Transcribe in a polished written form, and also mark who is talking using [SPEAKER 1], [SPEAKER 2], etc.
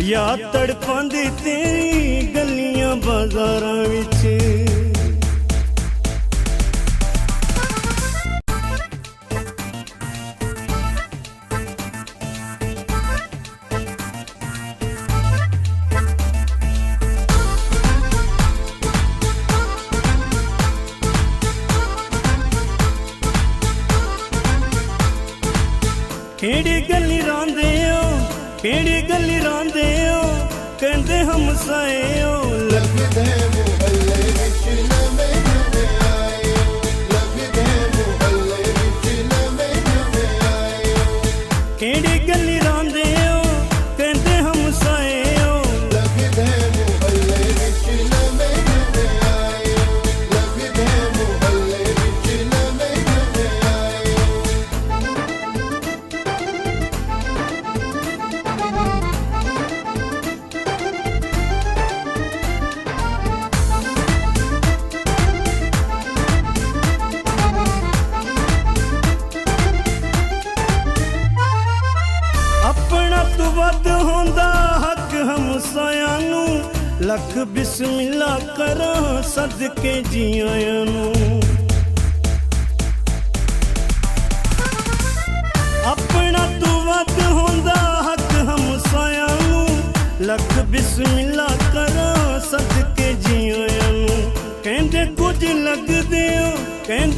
[SPEAKER 1] या तड़पांदी तेरी गलियां बाजारां विच। केड़ी गली रांदे हो, केड़ी गली रांदे हो, कहंदे हमसाए हो
[SPEAKER 2] लगदे मुहल्ले विच नवें नवें आए हो, लगदे मुहल्ले विच नवें नवें आए हो।
[SPEAKER 1] केड़ी गली रांदे हो, कहंदे हमसाए हो
[SPEAKER 2] लगदे मुहल्ले विच नवें नवें आए हो, लगदे मुहल्ले विच नवें नवें आए हो।
[SPEAKER 1] अपना तू वध होंदा हक हमसायां नू, लख बिस्मिल्ला करा सदके जी आयां नू। अपना तू वध होंदा हक हमसायां नू, लख बिस्मिल्ला करा सदके जी आयां नू। कहंदे कुछ लगदे हो, कहंदे